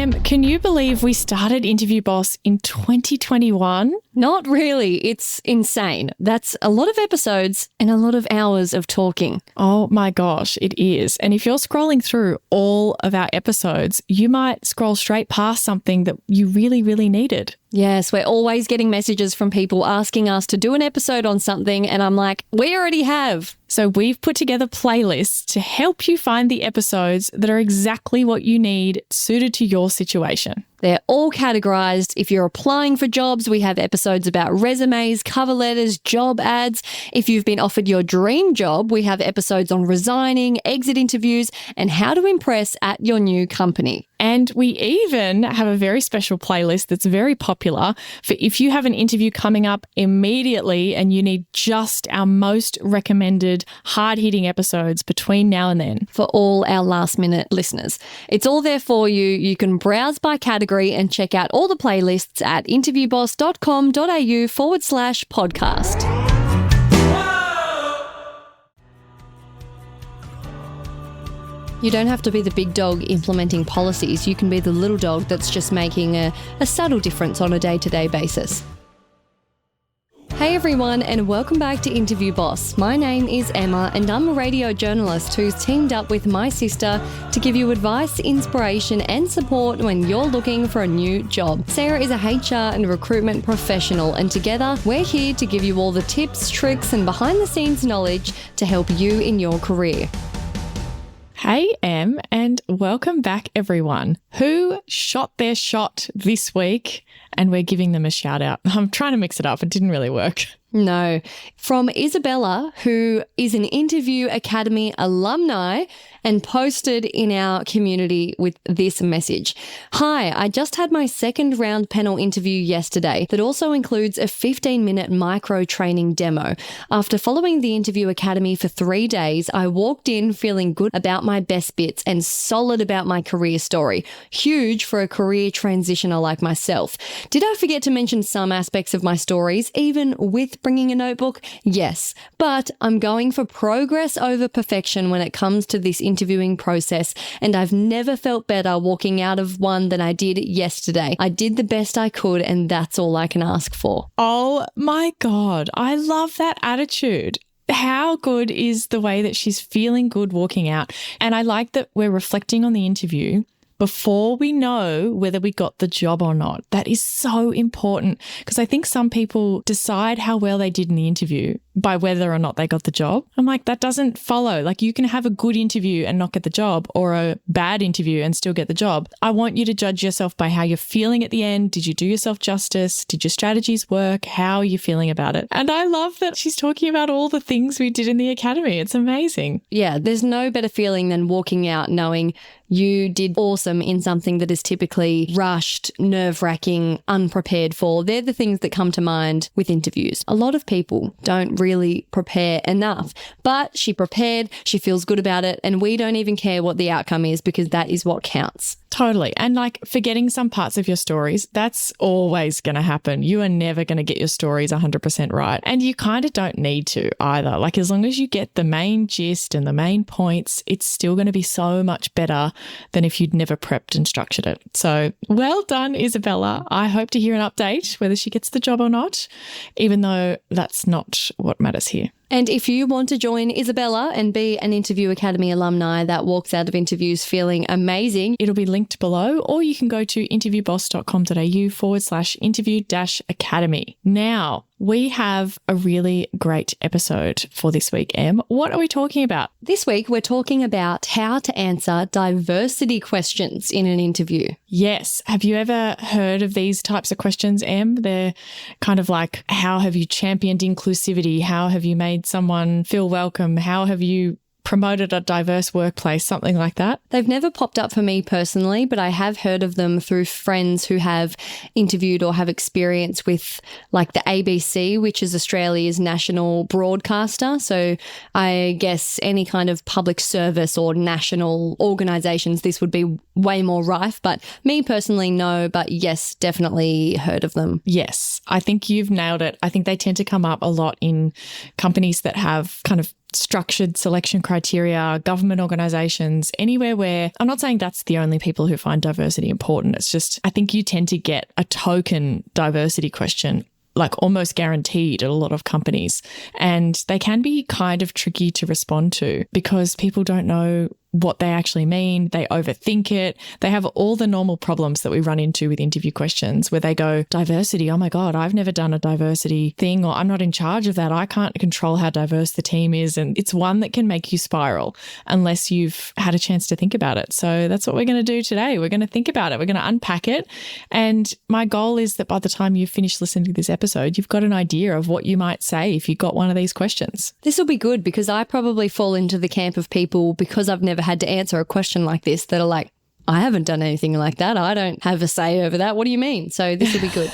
Em, can you believe we started Interview Boss in 2021? Not really. It's insane. That's a lot of episodes and a lot of hours of talking. Oh my gosh, it is. And if you're scrolling through all of our episodes, you might scroll straight past something that you really, really needed. Yes, we're always getting messages from people asking us to do an episode on something, and I'm like, we already have. So we've put together playlists to help you find the episodes that are exactly what you need, suited to your situation. They're all categorized. If you're applying for jobs, we have episodes about resumes, cover letters, job ads. If you've been offered your dream job, we have episodes on resigning, exit interviews, and how to impress at your new company. And we even have a very special playlist that's very popular for if you have an interview coming up immediately and you need just our most recommended hard-hitting episodes between now and then. For all our last-minute listeners. It's all there for you. You can browse by category and check out all the playlists at interviewboss.com.au/podcast. You don't have to be the big dog implementing policies. You can be the little dog that's just making a subtle difference on a day-to-day basis. Hey everyone, and welcome back to Interview Boss. My name is Emma, and I'm a radio journalist who's teamed up with my sister to give you advice, inspiration, and support when you're looking for a new job. Sarah is a HR and recruitment professional, and together we're here to give you all the tips, tricks, and behind-the-scenes knowledge to help you in your career. Hey, Em, and welcome back, everyone. Who shot their shot this week? And we're giving them a shout out. I'm trying to mix it up. It didn't really work. No. From Isabella, who is an Interview Academy alumni and posted in our community with this message. Hi, I just had my second round panel interview yesterday that also includes a 15-minute micro training demo. After following the Interview Academy for 3 days, I walked in feeling good about my best bits and solid about my career story. Huge for a career transitioner like myself. Did I forget to mention some aspects of my stories, even with bringing a notebook? Yes, but I'm going for progress over perfection when it comes to this interviewing process, and I've never felt better walking out of one than I did yesterday. I did the best I could, and that's all I can ask for. Oh my God, I love that attitude. How good is the way that she's feeling good walking out? And I like that we're reflecting on the interview before we know whether we got the job or not. That is so important, because I think some people decide how well they did in the interview by whether or not they got the job. I'm like, that doesn't follow. Like, you can have a good interview and not get the job, or a bad interview and still get the job. I want you to judge yourself by how you're feeling at the end. Did you do yourself justice? Did your strategies work? How are you feeling about it? And I love that she's talking about all the things we did in the academy. It's amazing. Yeah, there's no better feeling than walking out knowing you did awesome in something that is typically rushed, nerve-wracking, unprepared for. They're the things that come to mind with interviews. A lot of people don't really prepare enough, but she prepared, she feels good about it, and we don't even care what the outcome is, because that is what counts. Totally. And like, forgetting some parts of your stories, that's always going to happen. You are never going to get your stories 100% right. And you kind of don't need to either. Like, as long as you get the main gist and the main points, it's still going to be so much better than if you'd never prepped and structured it. So well done, Isabella. I hope to hear an update whether she gets the job or not, even though that's not what matters here. And if you want to join Isabella and be an Interview Academy alumni that walks out of interviews feeling amazing, it'll be linked below, or you can go to interviewboss.com.au/interview-academy. Now, we have a really great episode for this week, Em. What are we talking about? This week, we're talking about how to answer diversity questions in an interview. Yes. Have you ever heard of these types of questions, Em? They're kind of like, how have you championed inclusivity? How have you made someone feel welcome? How have you promoted a diverse workplace, something like that? They've never popped up for me personally, but I have heard of them through friends who have interviewed or have experience with like the ABC, which is Australia's national broadcaster. So I guess any kind of public service or national organisations, this would be way more rife. But me personally, no, but yes, definitely heard of them. Yes, I think you've nailed it. I think they tend to come up a lot in companies that have kind of structured selection criteria, government organizations, anywhere where I'm not saying that's the only people who find diversity important. It's just, I think you tend to get a token diversity question like almost guaranteed at a lot of companies. And they can be kind of tricky to respond to because people don't know what they actually mean. They overthink it. They have all the normal problems that we run into with interview questions where they go, diversity, oh my God, I've never done a diversity thing, or I'm not in charge of that. I can't control how diverse the team is. And it's one that can make you spiral unless you've had a chance to think about it. So that's what we're going to do today. We're going to think about it. We're going to unpack it. And my goal is that by the time you finish listening to this episode, you've got an idea of what you might say if you got one of these questions. This will be good because I probably fall into the camp of people, because I've never had to answer a question like this, that are like, I haven't done anything like that. I don't have a say over that. What do you mean? So this will be good.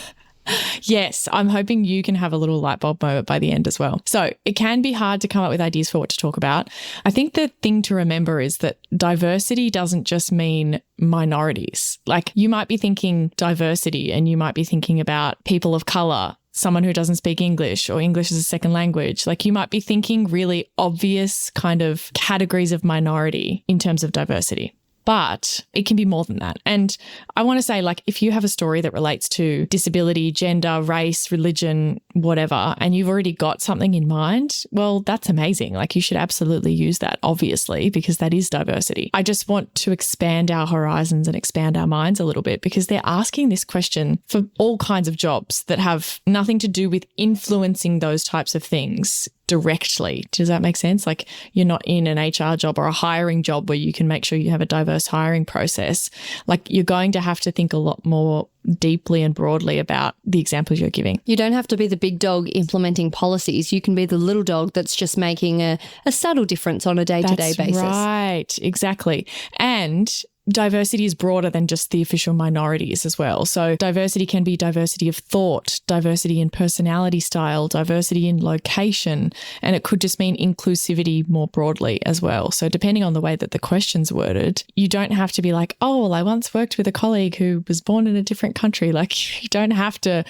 Yes, I'm hoping you can have a little light bulb moment by the end as well. So it can be hard to come up with ideas for what to talk about. I think the thing to remember is that diversity doesn't just mean minorities. Like you might be thinking diversity and you might be thinking about people of color, someone who doesn't speak English or English as a second language. Like you might be thinking really obvious kind of categories of minority in terms of diversity. But it can be more than that. And I want to say, like, if you have a story that relates to disability, gender, race, religion, whatever, and you've already got something in mind, well, that's amazing. Like, you should absolutely use that, obviously, because that is diversity. I just want to expand our horizons and expand our minds a little bit because they're asking this question for all kinds of jobs that have nothing to do with influencing those types of things directly. Does that make sense? Like you're not in an HR job or a hiring job where you can make sure you have a diverse hiring process. Like you're going to have to think a lot more deeply and broadly about the examples you're giving. You don't have to be the big dog implementing policies. You can be the little dog that's just making a subtle difference on a day-to-day basis. Right, exactly. And diversity is broader than just the official minorities as well. So diversity can be diversity of thought, diversity in personality style, diversity in location, and it could just mean inclusivity more broadly as well. So depending on the way that the question's worded, you don't have to be like, oh, well, I once worked with a colleague who was born in a different country. Like you don't have to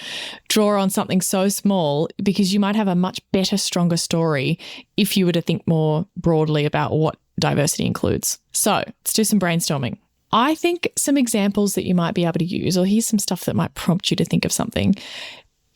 draw on something so small because you might have a much better, stronger story if you were to think more broadly about what diversity includes. So let's do some brainstorming. I think some examples that you might be able to use, or here's some stuff that might prompt you to think of something.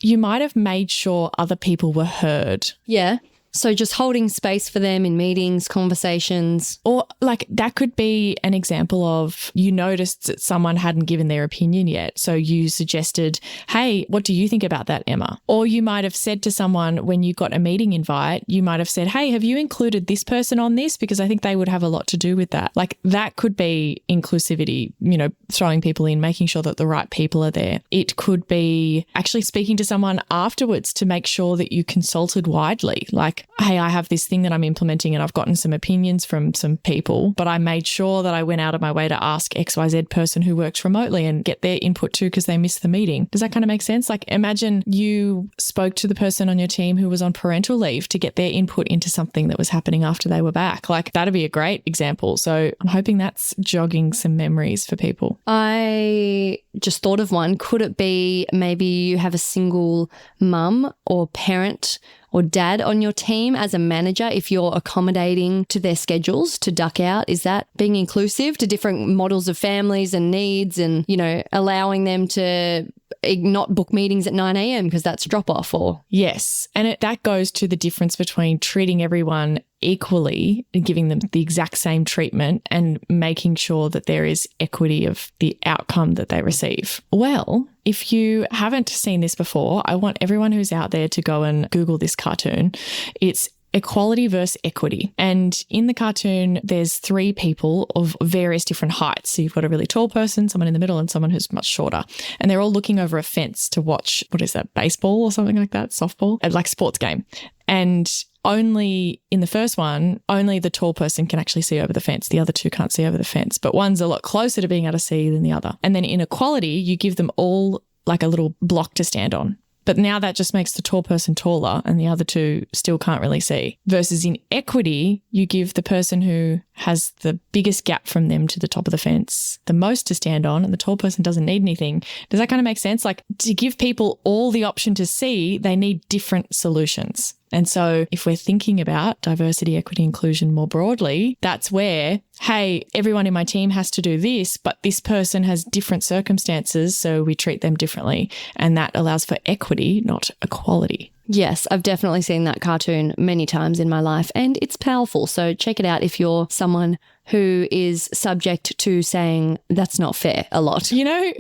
You might have made sure other people were heard. Yeah. So just holding space for them in meetings, conversations. Or like that could be an example of you noticed that someone hadn't given their opinion yet. So you suggested, hey, what do you think about that, Emma? Or you might have said to someone when you got a meeting invite, you might have said, hey, have you included this person on this? Because I think they would have a lot to do with that. Like that could be inclusivity, you know, throwing people in, making sure that the right people are there. It could be actually speaking to someone afterwards to make sure that you consulted widely. Like, hey, I have this thing that I'm implementing and I've gotten some opinions from some people, but I made sure that I went out of my way to ask XYZ person who works remotely and get their input too because they missed the meeting. Does that kind of make sense? Like imagine you spoke to the person on your team who was on parental leave to get their input into something that was happening after they were back. Like that'd be a great example. So I'm hoping that's jogging some memories for people. I just thought of one. Could it be maybe you have a single mum or parent or dad on your team as a manager if you're accommodating to their schedules to duck out? Is that being inclusive to different models of families and needs and, you know, allowing them to not book meetings at 9 a.m. because that's drop off? Or yes. And that goes to the difference between treating everyone equally and giving them the exact same treatment and making sure that there is equity of the outcome that they receive. Well, if you haven't seen this before, I want everyone who's out there to go and Google this cartoon. It's equality versus equity. And in the cartoon, there's three people of various different heights. So you've got a really tall person, someone in the middle, and someone who's much shorter. And they're all looking over a fence to watch, what is that, baseball or something like that, softball, like sports game. And only in the first one, only the tall person can actually see over the fence. The other two can't see over the fence, but one's a lot closer to being able to see than the other. And then in equality, you give them all like a little block to stand on. But now that just makes the tall person taller and the other two still can't really see. Versus in equity, you give the person who has the biggest gap from them to the top of the fence the most to stand on and the tall person doesn't need anything. Does that kind of make sense? Like to give people all the option to see, they need different solutions. And so if we're thinking about diversity, equity, inclusion more broadly, that's where, hey, everyone in my team has to do this, but this person has different circumstances, so we treat them differently. And that allows for equity, not equality. Yes, I've definitely seen that cartoon many times in my life, and it's powerful. So check it out if you're someone who is subject to saying that's not fair a lot. You know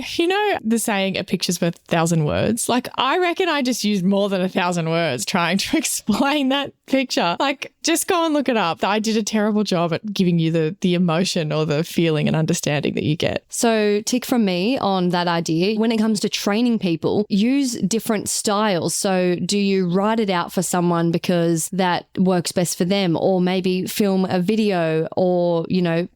the saying, a picture's worth 1,000 words? Like, I reckon I just used more than 1,000 words trying to explain that picture. Like, just go and look it up. I did a terrible job at giving you the emotion or the feeling and understanding that you get. So tick from me on that idea. When it comes to training people, use different styles. So do you write it out for someone because that works best for them, or maybe film a video, or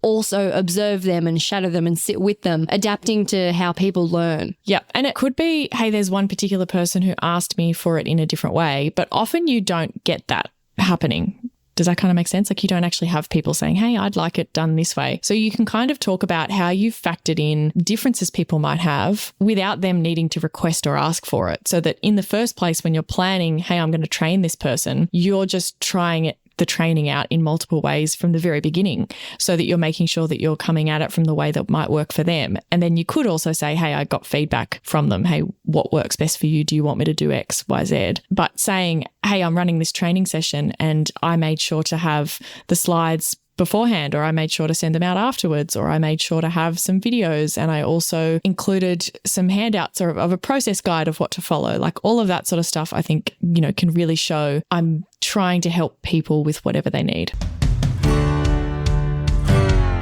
also observe them and shadow them and sit with them, adapting to how people learn. Yeah. And it could be, hey, there's one particular person who asked me for it in a different way, but often you don't get that happening. Does that kind of make sense? Like, you don't actually have people saying, hey, I'd like it done this way. So you can kind of talk about how you've factored in differences people might have without them needing to request or ask for it. So that in the first place, when you're planning, hey, I'm going to train this person, you're just trying the training out in multiple ways from the very beginning, so that you're making sure that you're coming at it from the way that might work for them. And then you could also say, hey, I got feedback from them. Hey, what works best for you? Do you want me to do X, Y, Z? But saying, hey, I'm running this training session and I made sure to have the slides beforehand, or I made sure to send them out afterwards, or I made sure to have some videos, and I also included some handouts of a process guide of what to follow. Like, all of that sort of stuff, I think, can really show I'm trying to help people with whatever they need.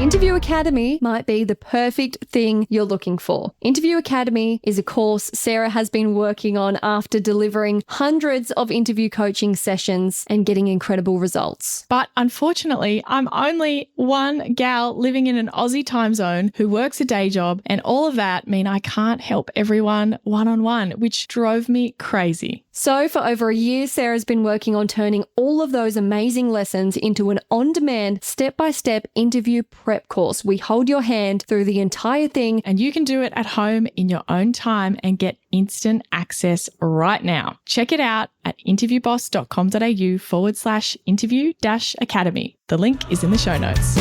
Interview Academy might be the perfect thing you're looking for. Interview Academy is a course Sarah has been working on after delivering hundreds of interview coaching sessions and getting incredible results. But unfortunately, I'm only one gal living in an Aussie time zone who works a day job, and all of that mean I can't help everyone one-on-one, which drove me crazy. So for over a year, Sarah's been working on turning all of those amazing lessons into an on-demand, step-by-step interview prep course. We hold your hand through the entire thing, and you can do it at home in your own time and get instant access right now. Check it out at interviewboss.com.au/interview-academy. The link is in the show notes.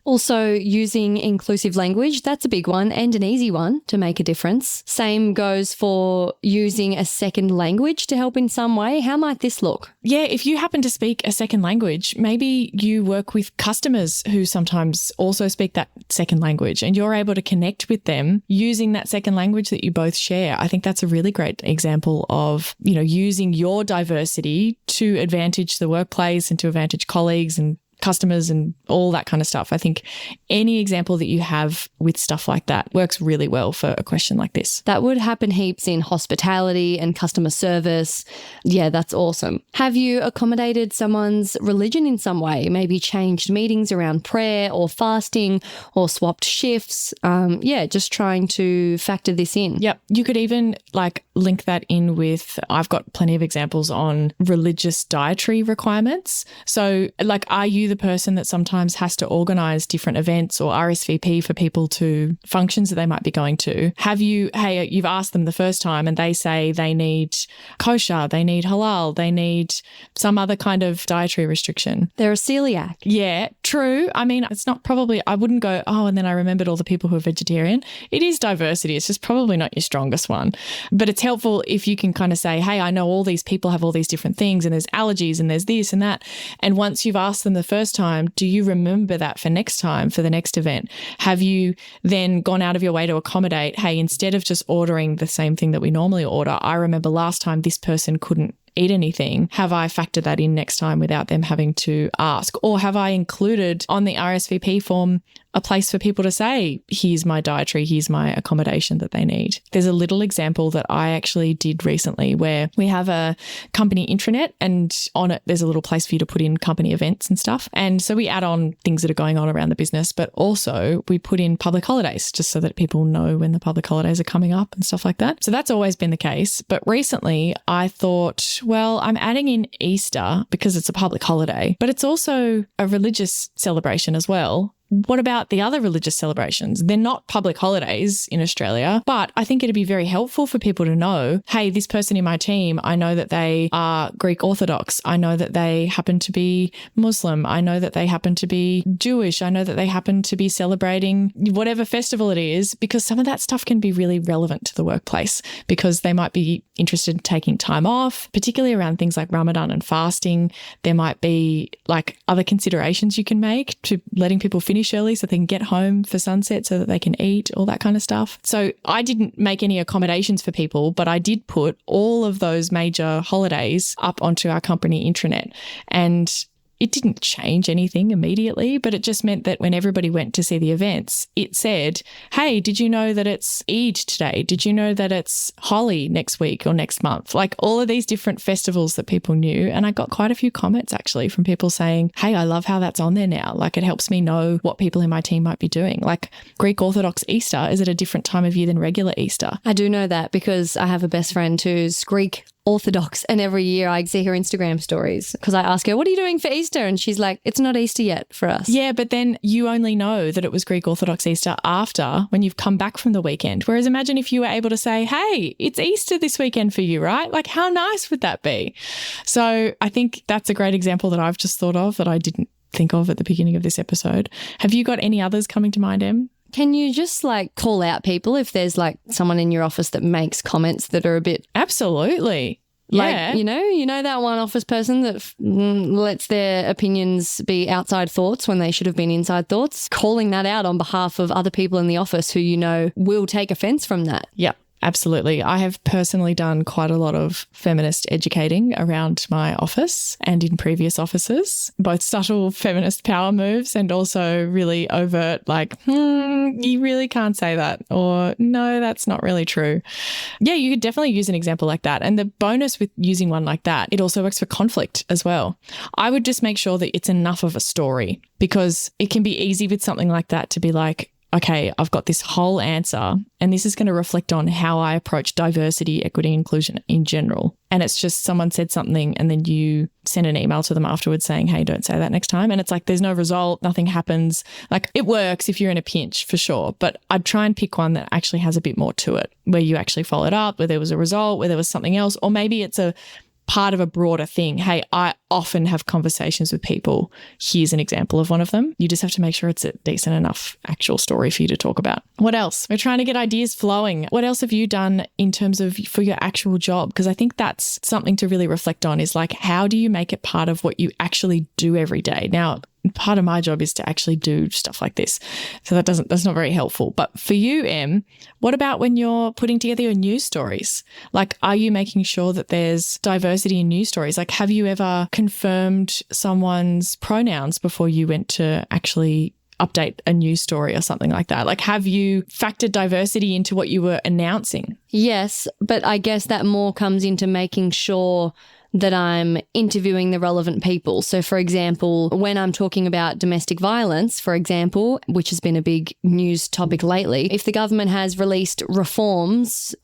Also, using inclusive language, that's a big one and an easy one to make a difference. Same goes for using a second language to help in some way. How might this look? Yeah, if you happen to speak a second language, maybe you work with customers who sometimes also speak that second language, and you're able to connect with them using that second language that you both share. I think that's a really great example of, using your diversity to advantage the workplace and to advantage colleagues and customers and all that kind of stuff. I think any example that you have with stuff like that works really well for a question like this. That would happen heaps in hospitality and customer service. Yeah, that's awesome. Have you accommodated someone's religion in some way? Maybe changed meetings around prayer or fasting, or swapped shifts? Just trying to factor this in. Yep. You could even link that in with, I've got plenty of examples on religious dietary requirements. So are you the person that sometimes has to organize different events or RSVP for people to functions that they might be going to? You've asked them the first time and they say they need kosher, they need halal, they need some other kind of dietary restriction. They're a celiac. Yeah, true. I mean, it's not probably, I wouldn't go, and then I remembered all the people who are vegetarian. It is diversity. It's just probably not your strongest one. But it's helpful if you can kind of say, hey, I know all these people have all these different things, and there's allergies and there's this and that. And once you've asked them the first time, do you remember that for next time, for the next event? Have you then gone out of your way to accommodate, hey, instead of just ordering the same thing that we normally order, I remember last time this person couldn't eat anything. Have I factored that in next time without them having to ask? Or have I included on the RSVP form a place for people to say, here's my dietary, here's my accommodation that they need? There's a little example that I actually did recently where we have a company intranet, and on it there's a little place for you to put in company events and stuff. And so we add on things that are going on around the business, but also we put in public holidays just so that people know when the public holidays are coming up and stuff like that. So that's always been the case. But recently I thought, well, I'm adding in Easter because it's a public holiday, but it's also a religious celebration as well. what about the other religious celebrations? They're not public holidays in Australia, but I think it'd be very helpful for people to know, hey, this person in my team, I know that they are Greek Orthodox. I know that they happen to be Muslim. I know that they happen to be Jewish. I know that they happen to be celebrating whatever festival it is, because some of that stuff can be really relevant to the workplace because they might be interested in taking time off, particularly around things like Ramadan and fasting. There might be like other considerations you can make to letting people finish early so they can get home for sunset so that they can eat, all that kind of stuff. So I didn't make any accommodations for people, but I did put all of those major holidays up onto our company intranet. And it didn't change anything immediately, but it just meant that when everybody went to see the events, it said, hey, did you know that it's Eid today? Did you know that it's Holi next week or next month? Like all of these different festivals that people knew. And I got quite a few comments actually from people saying, hey, I love how that's on there now. Like it helps me know what people in my team might be doing. Like Greek Orthodox Easter is at a different time of year than regular Easter. I do know that because I have a best friend who's Greek Orthodox, and every year I see her Instagram stories because I ask her, what are you doing for Easter? And she's like, it's not Easter yet for us. Yeah, but then you only know that it was Greek Orthodox Easter after when you've come back from the weekend. Whereas imagine if you were able to say, hey, it's Easter this weekend for you, right? Like how nice would that be? So I think that's a great example that I've just thought of that I didn't think of at the beginning of this episode. Have you got any others coming to mind, Em? Can you just like call out people if there's like someone in your office that makes comments that are a bit... Absolutely. Like, yeah. you know that one office person that lets their opinions be outside thoughts when they should have been inside thoughts? Calling that out on behalf of other people in the office who you know will take offence from that. Yep. Absolutely. I have personally done quite a lot of feminist educating around my office and in previous offices, both subtle feminist power moves and also really overt, like, you really can't say that, or no, that's not really true. Yeah, you could definitely use an example like that. And the bonus with using one like that, it also works for conflict as well. I would just make sure that it's enough of a story, because it can be easy with something like that to be like, okay, I've got this whole answer and this is going to reflect on how I approach diversity, equity, inclusion in general. And it's just someone said something and then you send an email to them afterwards saying, hey, don't say that next time. And it's like, there's no result, nothing happens. Like it works if you're in a pinch for sure, but I'd try and pick one that actually has a bit more to it, where you actually followed up, where there was a result, where there was something else, or maybe it's a part of a broader thing. Hey, I often have conversations with people. Here's an example of one of them. You just have to make sure it's a decent enough actual story for you to talk about. What else? We're trying to get ideas flowing. What else have you done in terms of for your actual job? Because I think that's something to really reflect on, is like, how do you make it part of what you actually do every day? Now, part of my job is to actually do stuff like this. So that's not very helpful. But for you, Em, what about when you're putting together your news stories? Like, are you making sure that there's diversity in news stories? Like, have you ever confirmed someone's pronouns before you went to actually update a news story or something like that? Like, have you factored diversity into what you were announcing? Yes, but I guess that more comes into making sure that I'm interviewing the relevant people. So, for example, when I'm talking about domestic violence, for example, which has been a big news topic lately, if the government has released reforms,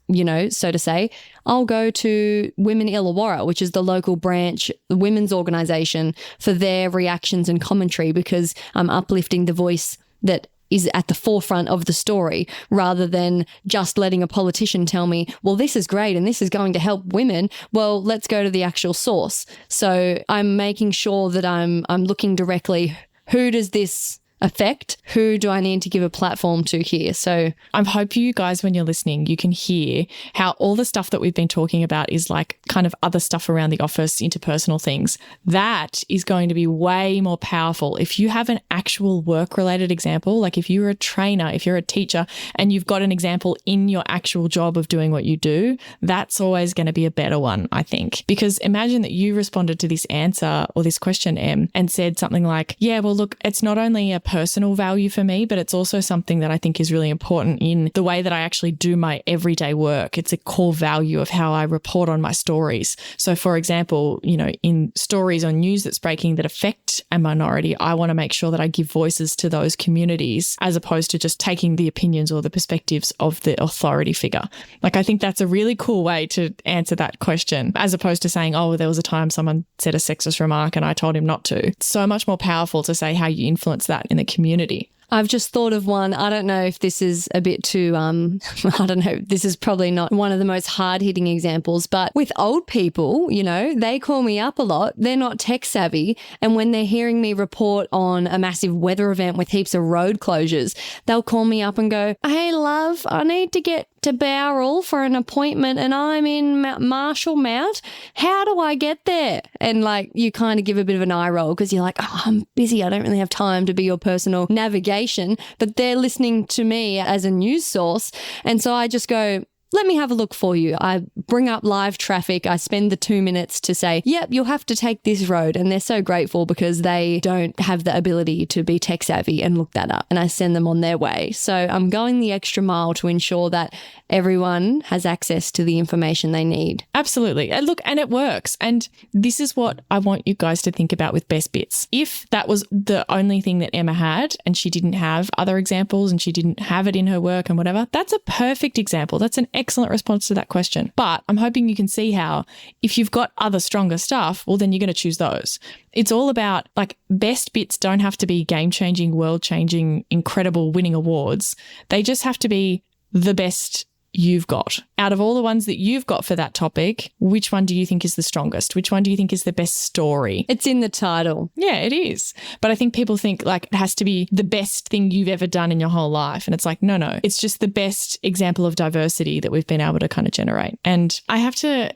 so to say, I'll go to Women Illawarra, which is the local branch, the women's organisation, for their reactions and commentary, because I'm uplifting the voice that is at the forefront of the story, rather than just letting a politician tell me, well, this is great and this is going to help women. Well, let's go to the actual source. So I'm making sure that I'm looking directly, who does this affect? Who do I need to give a platform to here? So I hope you guys, when you're listening, you can hear how all the stuff that we've been talking about is like kind of other stuff around the office, interpersonal things. That is going to be way more powerful if you have an actual work-related example. Like if you're a trainer, if you're a teacher, and you've got an example in your actual job of doing what you do, that's always going to be a better one, I think. Because imagine that you responded to this answer or this question, Em, and said something like, yeah, well, look, it's not only a personal value for me, but it's also something that I think is really important in the way that I actually do my everyday work. It's a core value of how I report on my stories. So for example, in stories on news that's breaking that affect a minority, I want to make sure that I give voices to those communities as opposed to just taking the opinions or the perspectives of the authority figure. Like, I think that's a really cool way to answer that question, as opposed to saying, oh, there was a time someone said a sexist remark and I told him not to. It's so much more powerful to say how you influence that in the community. I've just thought of one. I don't know if this is a bit too, I don't know, this is probably not one of the most hard-hitting examples, but with old people, you know, they call me up a lot. They're not tech savvy. And when they're hearing me report on a massive weather event with heaps of road closures, they'll call me up and go, hey, love, I need to get to Bowral for an appointment and I'm in Marshall Mount. How do I get there? And like, you kind of give a bit of an eye roll because you're like, oh, I'm busy. I don't really have time to be your personal navigation, but they're listening to me as a news source. And so I just go, let me have a look for you. I bring up live traffic. I spend the 2 minutes to say, yep, you'll have to take this road. And they're so grateful because they don't have the ability to be tech savvy and look that up. And I send them on their way. So I'm going the extra mile to ensure that everyone has access to the information they need. Absolutely. And look, and it works. And this is what I want you guys to think about with best bits. If that was the only thing that Emma had and she didn't have other examples and she didn't have it in her work and whatever, that's a perfect example. That's an excellent response to that question. But I'm hoping you can see how if you've got other stronger stuff, well, then you're going to choose those. It's all about like best bits don't have to be game-changing, world-changing, incredible, winning awards. They just have to be the best you've got. Out of all the ones that you've got for that topic, which one do you think is the strongest? Which one do you think is the best story? It's in the title. Yeah, it is. But I think people think like it has to be the best thing you've ever done in your whole life. And it's like, no. It's just the best example of diversity that we've been able to kind of generate. And I have to,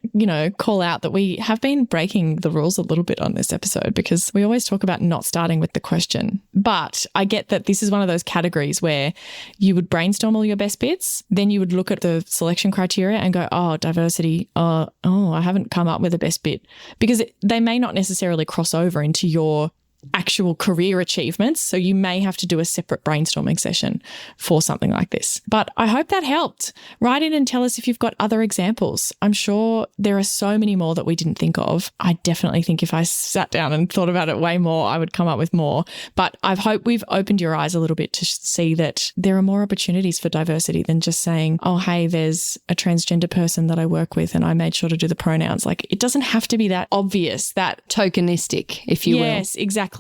call out that we have been breaking the rules a little bit on this episode because we always talk about not starting with the question. But I get that this is one of those categories where you would brainstorm all your best bits, then you would look at the selection criteria and go, oh, diversity, I haven't come up with a best bit, because they may not necessarily cross over into your actual career achievements. So you may have to do a separate brainstorming session for something like this. But I hope that helped. Write in and tell us if you've got other examples. I'm sure there are so many more that we didn't think of. I definitely think if I sat down and thought about it way more, I would come up with more. But I hope we've opened your eyes a little bit to see that there are more opportunities for diversity than just saying, oh, hey, there's a transgender person that I work with and I made sure to do the pronouns. Like, it doesn't have to be that obvious, that tokenistic, if you will. Yes, exactly.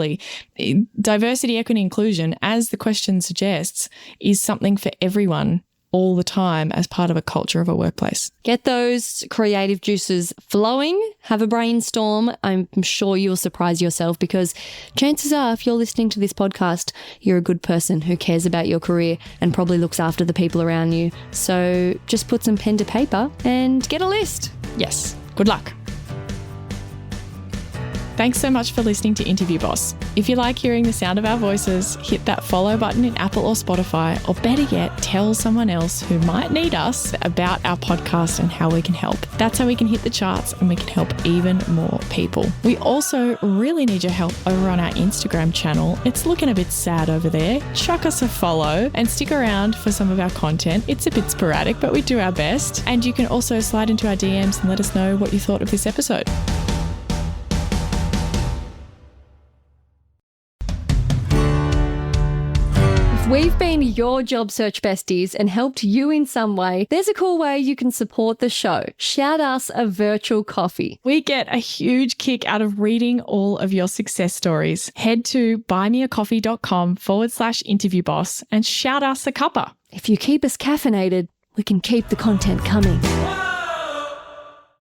Diversity, equity, inclusion, as the question suggests, is something for everyone all the time as part of a culture of a workplace. Get those creative juices flowing, have a brainstorm. I'm sure you'll surprise yourself because chances are if you're listening to this podcast, you're a good person who cares about your career and probably looks after the people around you. So just put some pen to paper and get a list. Yes. Good luck. Thanks so much for listening to Interview Boss. If you like hearing the sound of our voices, hit that follow button in Apple or Spotify, or better yet, tell someone else who might need us about our podcast and how we can help. That's how we can hit the charts and we can help even more people. We also really need your help over on our Instagram channel. It's looking a bit sad over there. Chuck us a follow and stick around for some of our content. It's a bit sporadic, but we do our best. And you can also slide into our DMs and let us know what you thought of this episode. We've been your job search besties and helped you in some way. There's a cool way you can support the show. Shout us a virtual coffee. We get a huge kick out of reading all of your success stories. Head to buymeacoffee.com/interviewboss and shout us a cuppa. If you keep us caffeinated, we can keep the content coming.